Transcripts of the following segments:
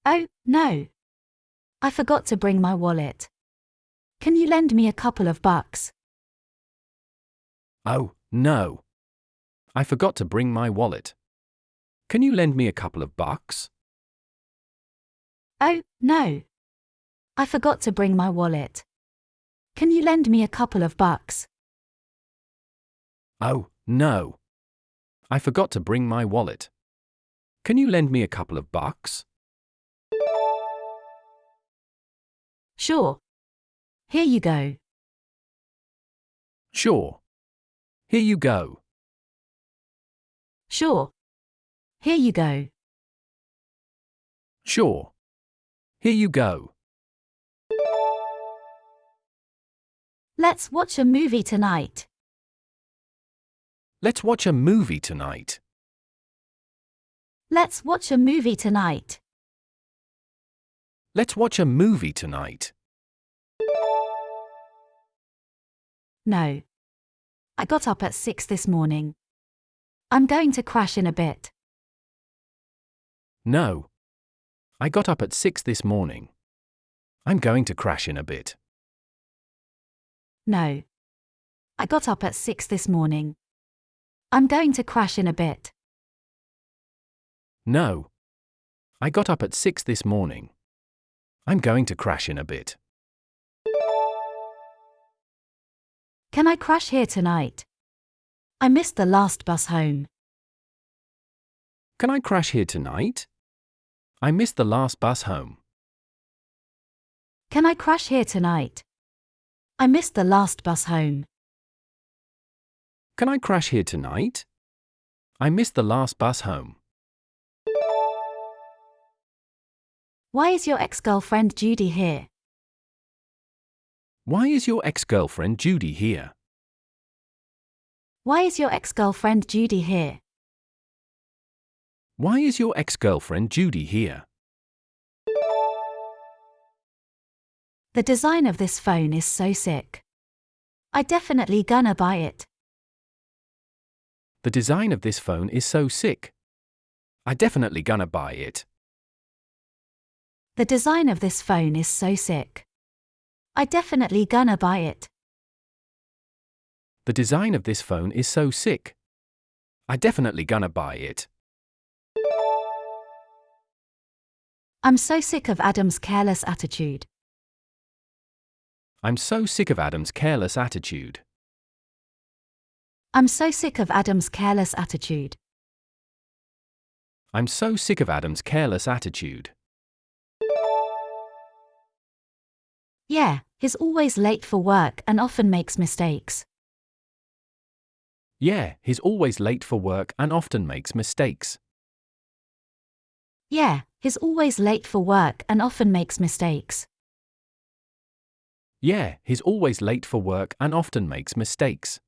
Oh, no. I forgot to bring my wallet. Can you lend me a couple of bucks? Oh, no. I forgot to bring my wallet. Can you lend me a couple of bucks? Oh, no. I forgot to bring my wallet. Can you lend me a couple of bucks? Oh, no. I forgot to bring my wallet. Can you lend me a couple of bucks? Sure. Here you go. Sure. Here you go. Sure. Here you go. Sure. Here you go. Let's watch a movie tonight. Let's watch a movie tonight. Let's watch a movie tonight. Let's watch a movie tonight. No. I got up at 6 this morning. I'm going to crash in a bit. No. I got up at 6 this morning. I'm going to crash in a bit. No. I got up at 6 this morning. I'm going to crash in a bit. No. I got up at 6 this morning. I'm going to crash in a bit. Can I crash here tonight? I missed the last bus home. Can I crash here tonight? I missed the last bus home. Can I crash here tonight? I missed the last bus home. Can I crash here tonight? I missed the last bus home. Why is your ex-girlfriend Judy here? Why is your ex-girlfriend Judy here? Why is your ex-girlfriend Judy here? Why is your ex-girlfriend Judy here? The design of this phone is so sick. I definitely gonna buy it. The design of this phone is so sick. I definitely gonna buy it. The design of this phone is so sick. I definitely gonna buy it. The design of this phone is so sick. I definitely gonna buy it. I'm so sick of Adam's careless attitude. I'm so sick of Adam's careless attitude. I'm so sick of Adam's careless attitude. I'm so sick of Adam's careless attitude. Yeah, he's always late for work and often makes mistakes. Yeah, he's always late for work and often makes mistakes. Yeah, he's always late for work and often makes mistakes. Yeah, he's always late for work and often makes mistakes.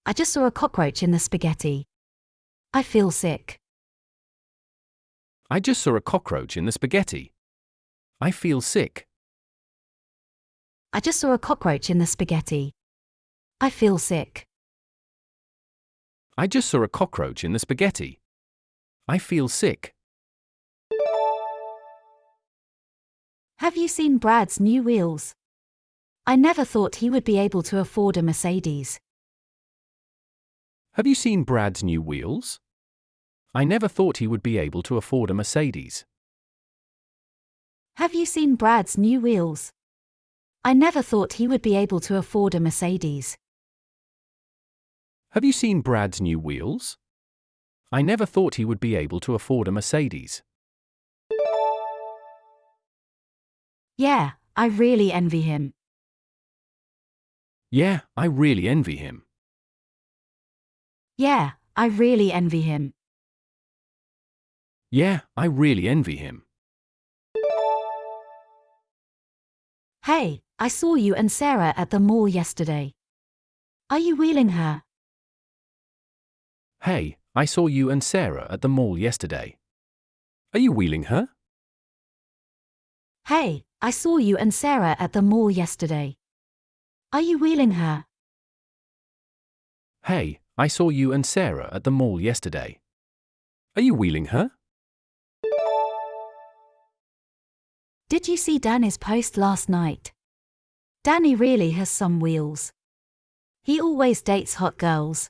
I just saw a cockroach in the spaghetti. I feel sick. I just saw a cockroach in the spaghetti. I feel sick. I just saw a cockroach in the spaghetti. I feel sick. I just saw a cockroach in the spaghetti. I feel sick. Have you seen Brad's new wheels? I never thought he would be able to afford a Mercedes. Have you seen Brad's new wheels? I never thought he would be able to afford a Mercedes. Have you seen Brad's new wheels? I never thought he would be able to afford a Mercedes. Have you seen Brad's new wheels? I never thought he would be able to afford a Mercedes. Yeah, I really envy him. Yeah, I really envy him. Yeah, I really envy him. Yeah, I really envy him. Hey, I saw you and Sarah at the mall yesterday. Are you wheeling her? Hey, I saw you and Sarah at the mall yesterday. Are you wheeling her? Hey, I saw you and Sarah at the mall yesterday. Are you wheeling her? Hey, I saw you and Sarah at the mall yesterday. Are you wheeling her? Did you see Danny's post last night? Danny really has some wheels. He always dates hot girls.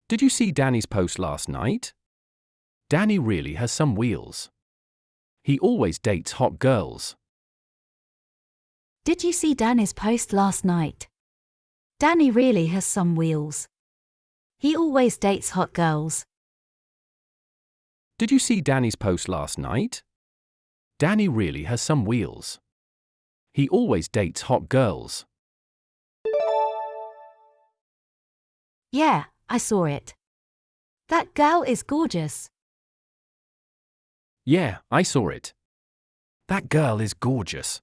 Did you see Danny's post last night? Danny really has some wheels. He always dates hot girls. Did you see Danny's post last night? Danny really has some wheels. He always dates hot girls. Did you see Danny's post last night? Danny really has some wheels. He always dates hot girls. Yeah, I saw it. That girl is gorgeous. Yeah, I saw it. That girl is gorgeous.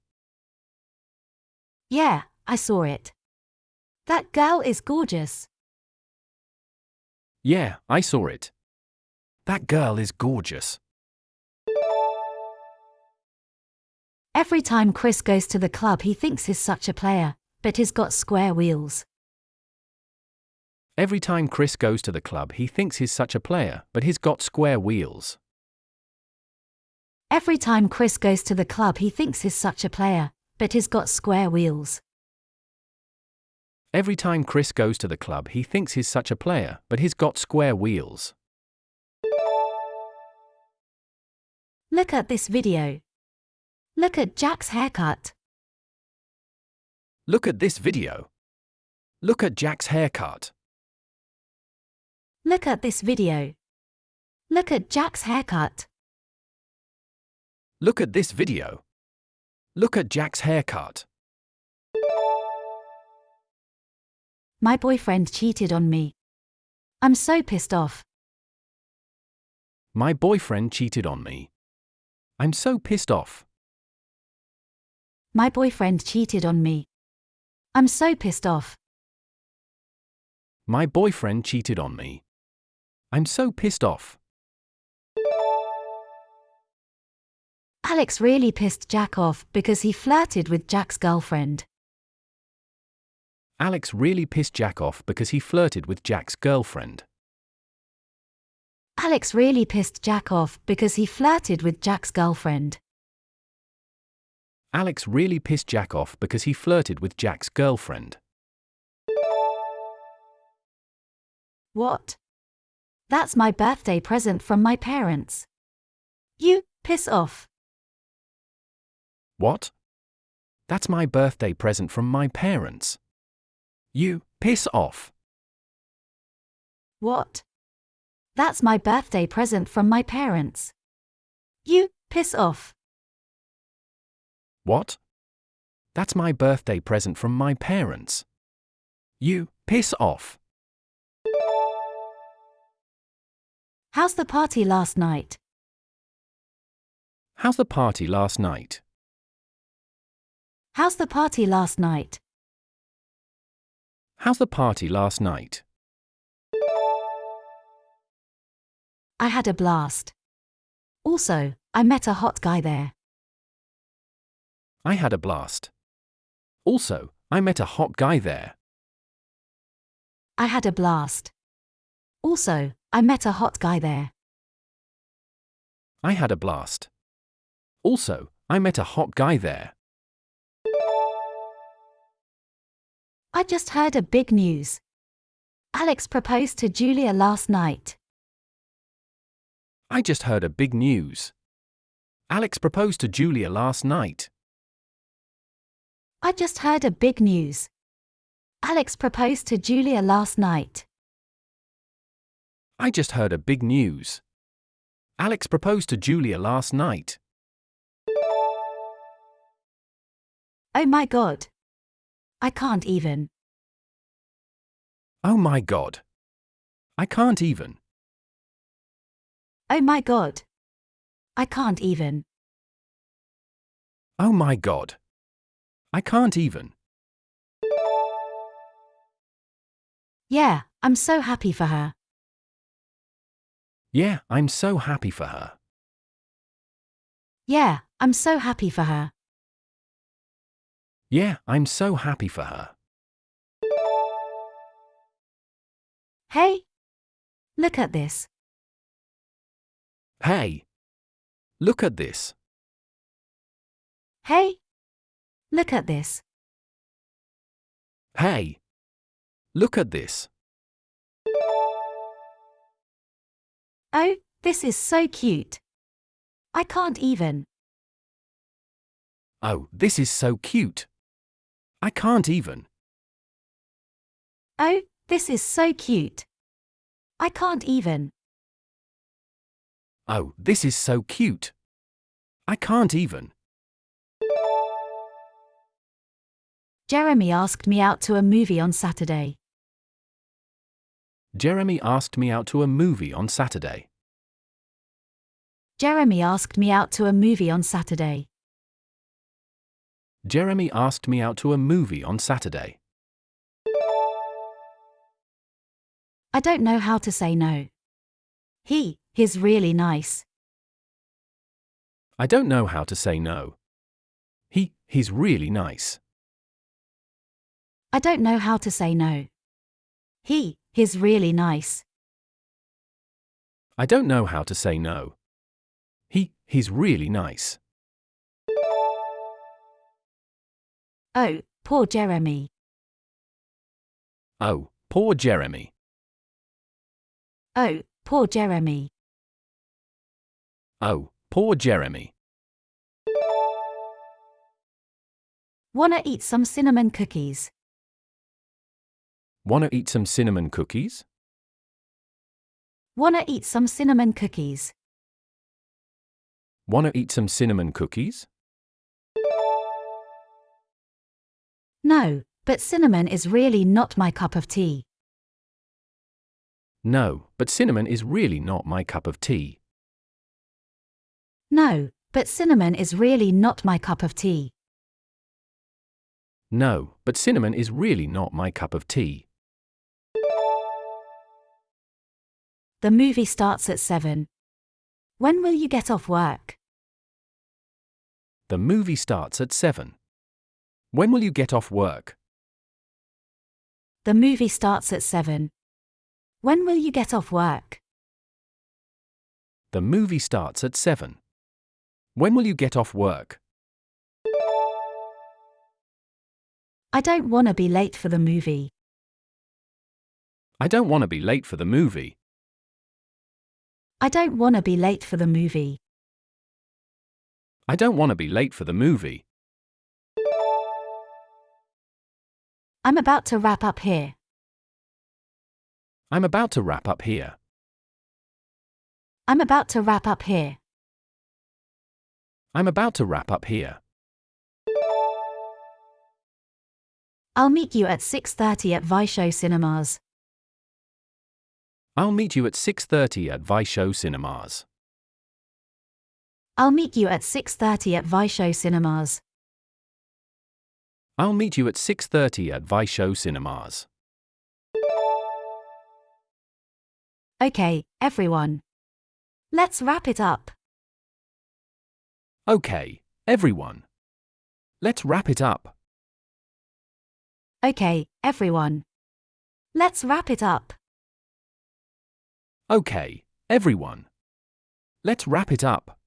Yeah, I saw it. That girl is gorgeous. Yeah, I saw it. That girl is gorgeous. Every time Chris goes to the club he thinks he's such a player, but he's got square wheels. Every time Chris goes to the club he thinks he's such a player, but he's got square wheels. Every time Chris goes to the club he thinks he's such a player, but he's got square wheels. Every time Chris goes to the club he thinks he's such a player, but he's got square wheels. Look at this video. Look at Jack's haircut. Look at this video. Look at Jack's haircut. Look at this video. Look at Jack's haircut. Look at this video. Look at Jack's haircut. My boyfriend cheated on me. I'm so pissed off. My boyfriend cheated on me. I'm so pissed off. My boyfriend cheated on me. I'm so pissed off. My boyfriend cheated on me. I'm so pissed off. Alex really pissed Jack off because he flirted with Jack's girlfriend. Alex really pissed Jack off because he flirted with Jack's girlfriend. Alex really pissed Jack off because he flirted with Jack's girlfriend. Alex really pissed Jack off because he flirted with Jack's girlfriend. What? That's my birthday present from my parents. You piss off. What? That's my birthday present from my parents. You piss off. What? That's my birthday present from my parents. You piss off. What? That's my birthday present from my parents. You piss off. How's the party last night? How's the party last night? How's the party last night? How's the party last night? I had a blast. Also, I met a hot guy there. I had a blast. Also, I met a hot guy there. I had a blast. Also, I met a hot guy there. I had a blast. Also, I met a hot guy there. I just heard a big news. Alex proposed to Julia last night. I just heard a big news. Alex proposed to Julia last night. I just heard a big news. Alex proposed to Julia last night. I just heard a big news. Alex proposed to Julia last night. Oh my God. I can't even. Oh my God. I can't even. Oh my God. I can't even. Oh my God. I can't even. Yeah, I'm so happy for her. Yeah, I'm so happy for her. Yeah, I'm so happy for her. Yeah, I'm so happy for her. Hey! Look at this. Hey! Look at this. Hey! Look at this. Hey! Look at this. Oh, this is so cute. I can't even. Oh, this is so cute. I can't even. Oh, this is so cute. I can't even. Oh, this is so cute. I can't even. Jeremy asked me out to a movie on Saturday. Jeremy asked me out to a movie on Saturday. Jeremy asked me out to a movie on Saturday. Jeremy asked me out to a movie on Saturday. I don't know how to say no. He's really nice. I don't know how to say no. He's really nice. I don't know how to say no. He's really nice. I don't know how to say no. He's really nice. Oh, poor Jeremy. Oh, poor Jeremy. Oh, poor Jeremy. Oh, poor Jeremy. Wanna eat some cinnamon cookies? Wanna eat some cinnamon cookies? Wanna eat some cinnamon cookies? Wanna eat some cinnamon cookies? No, but cinnamon is really not my cup of tea. No, but cinnamon is really not my cup of tea. No, but cinnamon is really not my cup of tea. No, but cinnamon is really not my cup of tea. The movie starts at 7. When will you get off work? The movie starts at 7. When will you get off work? The movie starts at 7. When will you get off work? The movie starts at 7. When will you get off work? I don't want to be late for the movie. I don't want to be late for the movie. I don't want to be late for the movie. I don't want to be late for the movie. I'm about to wrap up here. I'm about to wrap up here. I'm about to wrap up here. I'm about to wrap up here. I'll meet you at 6:30 at Vaisho Cinemas. I'll meet you at 6:30 at Vaisho Cinemas. I'll meet you at 6:30 at Vaisho Cinemas. I'll meet you at 6:30 at Vaisho Cinemas. Okay, everyone. Let's wrap it up. Okay, everyone. Let's wrap it up. Okay, everyone. Let's wrap it up. Okay, everyone. Let's wrap it up.